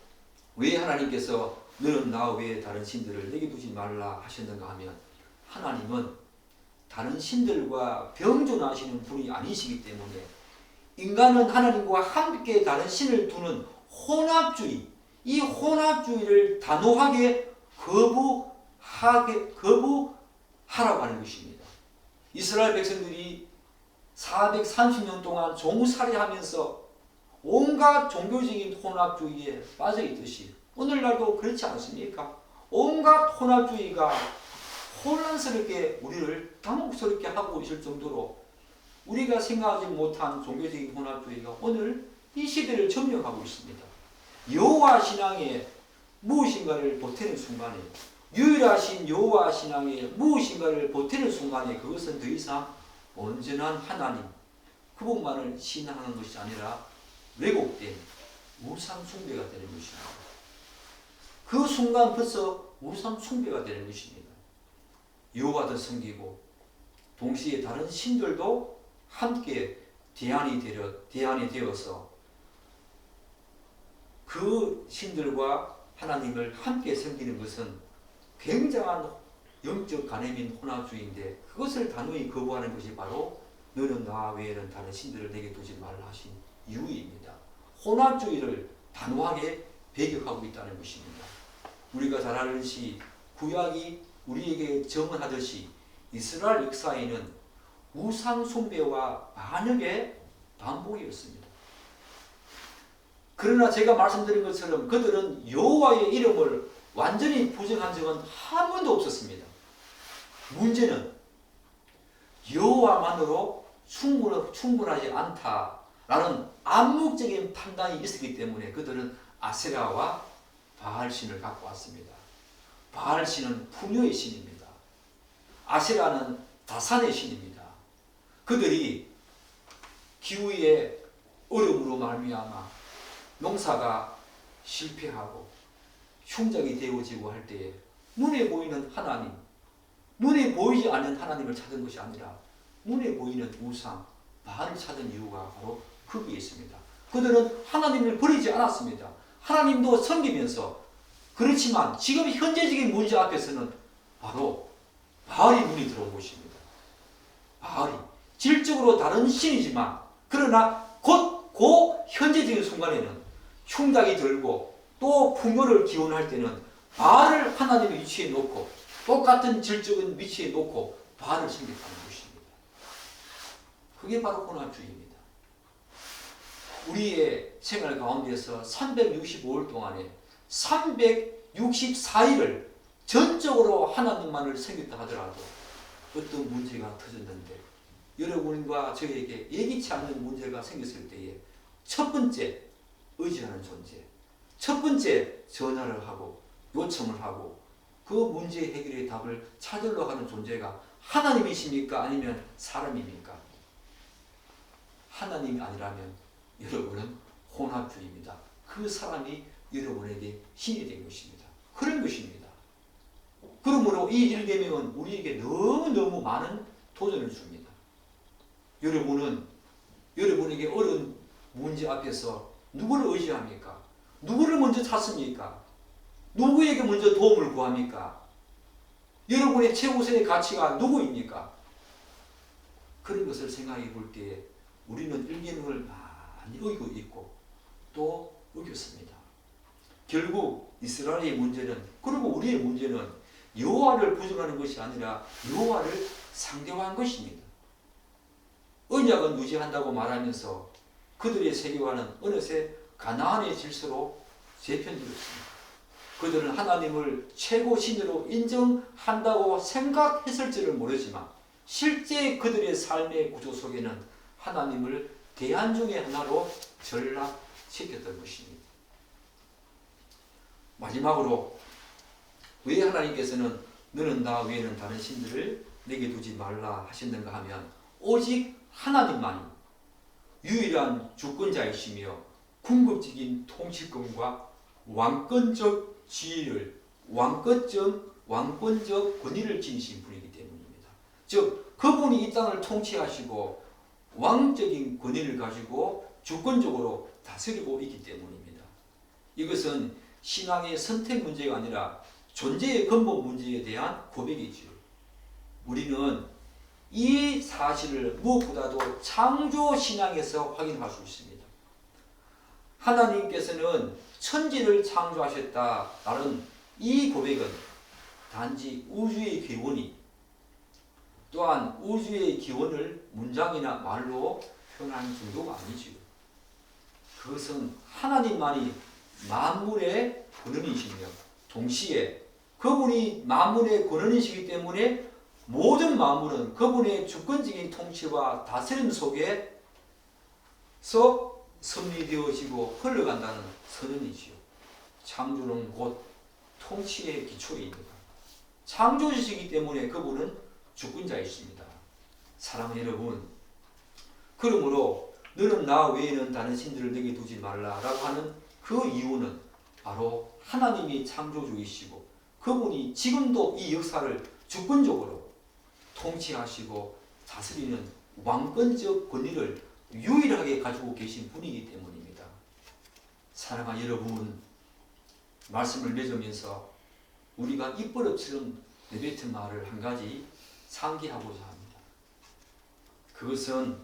왜 하나님께서 너는 나 외에 다른 신들을 내게 두지 말라 하셨는가 하면, 하나님은 다른 신들과 병존하시는 분이 아니시기 때문에 인간은 하나님과 함께 다른 신을 두는 혼합주의, 이 혼합주의를 단호하게 거부하라고 하는 것입니다. 이스라엘 백성들이 430년 동안 종살이하면서 온갖 종교적인 혼합주의에 빠져있듯이 오늘날도 그렇지 않습니까? 온갖 혼합주의가 혼란스럽게 우리를 당혹스럽게 하고 있을 정도로 우리가 생각하지 못한 종교적인 혼합주의가 오늘 이 시대를 점령하고 있습니다. 여호와 신앙에 무엇인가를 보태는 순간에, 유일하신 여호와 신앙에 무엇인가를 보태는 순간에 그것은 더 이상 온전한 하나님 그분만을 신앙하는 것이 아니라 왜곡된 우상 숭배가 되는 것입니다. 그 순간 벌써 우상 숭배가 되는 것입니다. 여호와도 섬기고 동시에 다른 신들도 함께 대안이 되어서 그 신들과 하나님을 함께 섬기는 것은 굉장한 영적 간염인 혼합주의인데, 그것을 단호히 거부하는 것이 바로 너는 나 외에는 다른 신들을 내게 두지 말라 하신 이유입니다. 혼합주의를 단호하게 배격하고 있다는 것입니다. 우리가 잘 알듯이 구약이 우리에게 정언하듯이 이스라엘 역사에는 우상 숭배와 반역의 반복이었습니다. 그러나 제가 말씀드린 것처럼 그들은 여호와의 이름을 완전히 부정한 적은 한 번도 없었습니다. 문제는 여호와만으로 충분하지 않다라는 암묵적인 판단이 있었기 때문에 그들은 아세라와 바알신을 갖고 왔습니다. 바알신은 풍요의 신입니다. 아세라는 다산의 신입니다. 그들이 기후의 어려움으로 말미암아 농사가 실패하고 흉작이 되어지고 할 때에 눈에 보이는 하나님, 눈에 보이지 않는 하나님을 찾은 것이 아니라 눈에 보이는 우상, 바알을 찾은 이유가 바로 거기에 있습니다. 그들은 하나님을 버리지 않았습니다. 하나님도 섬기면서, 그렇지만 지금 현재적인 문제 앞에서는 바로 바알이 눈이 들어온 것입니다. 바알이 질적으로 다른 신이지만, 그러나 곧 그 현재적인 순간에는 흉작이 들고 또 풍요를 기원할 때는 바알을 하나님의 위치에 놓고 똑같은 질적인 위치에 놓고 바알을 섬겼다는 것입니다. 그게 바로 혼합주의입니다. 우리의 생활 가운데서 365일 동안에 364일을 전적으로 하나님만을 섬겼다 하더라도 어떤 문제가 터졌는데, 여러분과 저에게 예기치 않는 문제가 생겼을 때에 첫 번째 의지하는 존재, 첫 번째 전화를 하고 요청을 하고 그 문제 해결의 답을 찾으러 가는 존재가 하나님이십니까? 아니면 사람입니까? 하나님이 아니라면 여러분은 혼합주의입니다. 그 사람이 여러분에게 신이 된 것입니다. 그런 것입니다. 그러므로 이 1계명은 우리에게 너무너무 많은 도전을 줍니다. 여러분에게 어려운 문제 앞에서 누구를 의지합니까? 누구를 먼저 찾습니까? 누구에게 먼저 도움을 구합니까? 여러분의 최우선의 가치가 누구입니까? 그런 것을 생각해 볼 때에 우리는 1계명을 많이 어기고 있고 또 어겼습니다. 결국 이스라엘의 문제는, 그리고 우리의 문제는 여호와를 부정하는 것이 아니라 여호와를 상대화한 것입니다. 언약은 유지한다고 말하면서 그들의 세계관은 어느새 가나안의 질서로 재편되었습니다. 그들은 하나님을 최고 신으로 인정한다고 생각했을지는 모르지만 실제 그들의 삶의 구조 속에는 하나님을 대안 중의 하나로 전락시켰던 것입니다. 마지막으로 왜 하나님께서는 너는 나 외에는 다른 신들을 내게 두지 말라 하셨는가 하면, 오직 하나님만이 유일한 주권자이시며 궁극적인 통치권과 왕권적 지위를 왕권적 권위를 지니신 분이기 때문입니다. 즉 그분이 이 땅을 통치하시고 왕적인 권위를 가지고 주권적으로 다스리고 있기 때문입니다. 이것은 신앙의 선택 문제가 아니라 존재의 근본 문제에 대한 고백이지요. 우리는 이 사실을 무엇보다도 창조 신앙에서 확인할 수 있습니다. 하나님께서는 천지를 창조하셨다라는 이 고백은 단지 우주의 기원이 또한 우주의 기원을 문장이나 말로 표현하는 정도가 아니지요. 그것은 하나님만이 만물의 근원이시며 동시에 그분이 만물의 근원이시기 때문에 모든 만물은 그분의 주권적인 통치와 다스림 속에서 섭리되어지고 흘러간다는 선언이지요. 창조는 곧 통치의 기초입니다. 창조주시기 때문에 그분은 주권자이십니다. 사랑하는 여러분, 그러므로 너는 나 외에는 다른 신들을 내게 두지 말라라고 하는 그 이유는 바로 하나님이 창조주이시고 그분이 지금도 이 역사를 주권적으로 통치하시고 다스리는 왕권적 권위를 유일하게 가지고 계신 분이기 때문입니다. 사랑하는 여러분, 말씀을 맺으면서 우리가 입버릇처럼 내뱉은 말을 한 가지 상기하고자 합니다. 그것은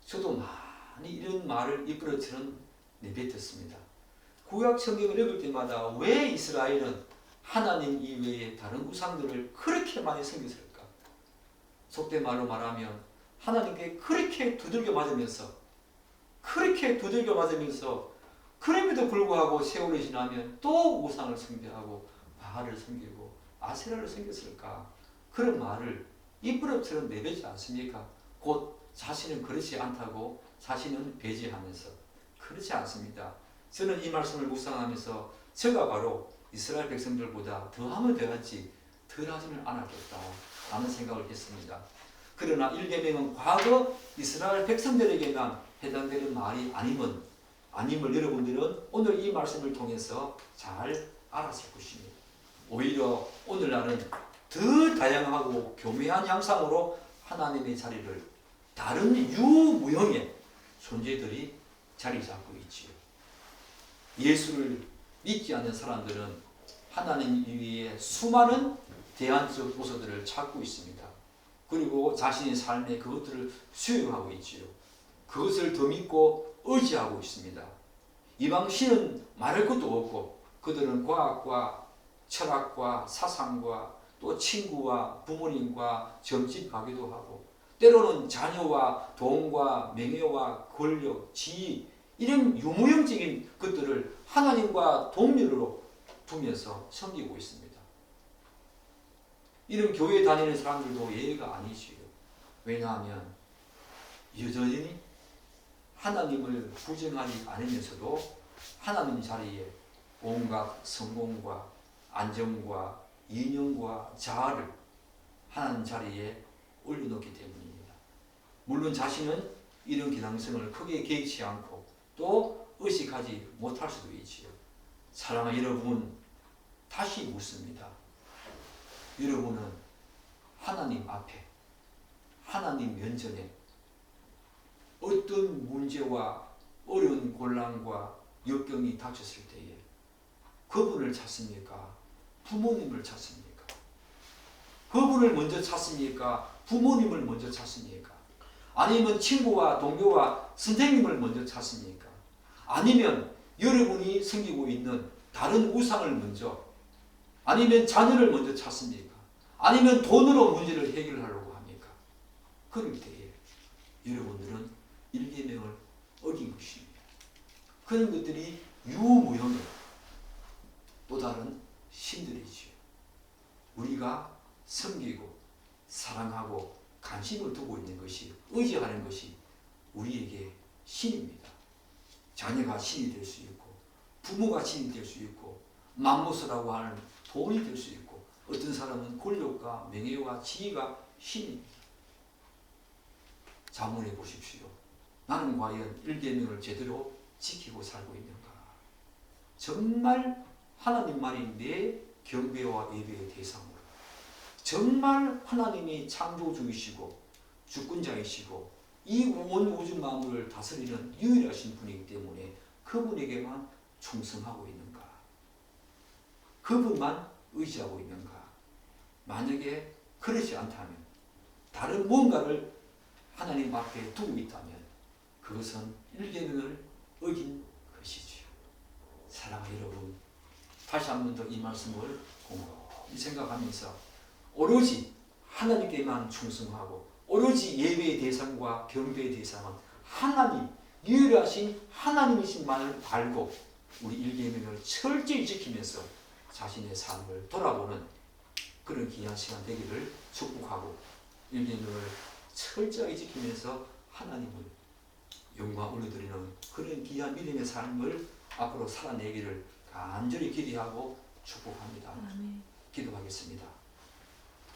저도 많이 이런 말을 입버릇처럼 내뱉었습니다. 구약 성경을 읽을 때마다 왜 이스라엘은 하나님 이외에 다른 우상들을 그렇게 많이 섬겼을까? 속된 말로 말하면 하나님께 그렇게 두들겨 맞으면서 그럼에도 불구하고 세월이 지나면 또 우상을 숭배하고 바알을 섬기고 아세라를 섬겼을까? 그런 말을 입버릇처럼 내뱉지 않습니까? 곧 자신은 그렇지 않다고 자신은 배제하면서 그렇지 않습니다. 저는 이 말씀을 묵상하면서 제가 바로 이스라엘 백성들보다 더하면 더하지 덜하지는 않았겠다 라는 생각을 했습니다. 그러나 1계명은 과거 이스라엘 백성들에게만 해당되는 말이 아님을 여러분들은 오늘 이 말씀을 통해서 잘 알았을 것입니다. 오히려 오늘날은 더 다양하고 교묘한 양상으로 하나님의 자리를 다른 유무형의 존재들이 자리 잡고 있지요. 예수를 믿지 않는 사람들은 하나님 위에 수많은 대안적 요소들을 찾고 있습니다. 그리고 자신의 삶에 그것들을 수용하고 있지요. 그것을 더 믿고 의지하고 있습니다. 이방 신은 말할 것도 없고 그들은 과학과 철학과 사상과 또 친구와 부모님과 점집 가기도 하고 때로는 자녀와 돈과 명예와 권력, 지위 이런 유무형적인 것들을 하나님과 동료로 두면서 섬기고 있습니다. 이런 교회 다니는 사람들도 예외가 아니지요. 왜냐하면 여전히 하나님을 부정하지 않으면서도 하나님 자리에 온갖 성공과 안정과 인연과 자아를 하나님 자리에 올려놓기 때문입니다. 물론 자신은 이런 기능성을 크게 개의치 않고 또 의식하지 못할 수도 있지요. 사랑하는 여러분, 다시 묻습니다. 여러분은 하나님 앞에, 하나님 면전에 어떤 문제와 어려운 곤란과 역경이 닥쳤을 때에 그분을 찾습니까? 부모님을 찾습니까? 그분을 먼저 찾습니까? 부모님을 먼저 찾습니까? 아니면 친구와 동료와 선생님을 먼저 찾습니까? 아니면 여러분이 섬기고 있는 다른 우상을 먼저, 아니면 자녀를 먼저 찾습니까? 아니면 돈으로 문제를 해결하려고 합니까? 그럴 때에 여러분들은 일계명을 어긴 것입니다. 그런 것들이 유무형의 또 다른 신들이지요. 우리가 섬기고 사랑하고 관심을 두고 있는 것이, 의지하는 것이 우리에게 신입니다. 자녀가 신이 될 수 있고 부모가 신이 될 수 있고 맘모스라고 하는 돈이 될 수 있고 어떤 사람은 권력과 명예와 지위가 신입니다. 자문해 보십시오. 나는 과연 일계명을 제대로 지키고 살고 있는가? 정말 하나님만이 내 경배와 예배의 대상으로, 정말 하나님이 창조주이시고 주권자이시고 이 온 우주 만물을 다스리는 유일하신 분이기 때문에 그분에게만 충성하고 있는가? 그분만 의지하고 있는가? 만약에 그렇지 않다면, 다른 무언가를 하나님 앞에 두고 있다면 그것은 일계명을 어긴 것이지요. 사랑하는 여러분, 다시 한 번 더 이 말씀을 곰곰이 생각하면서 오로지 하나님께만 충성하고 오로지 예배의 대상과 경배의 대상은 하나님, 유일하신 하나님이신 말을 알고 우리 일계명을 철저히 지키면서 자신의 삶을 돌아보는 그런 귀한 시간 되기를 축복하고, 일계명을 철저히 지키면서 하나님을 영광 올려드리는 그런 귀한 믿음의 삶을 앞으로 살아내기를 간절히 기대하고 축복합니다. 아멘. 기도하겠습니다.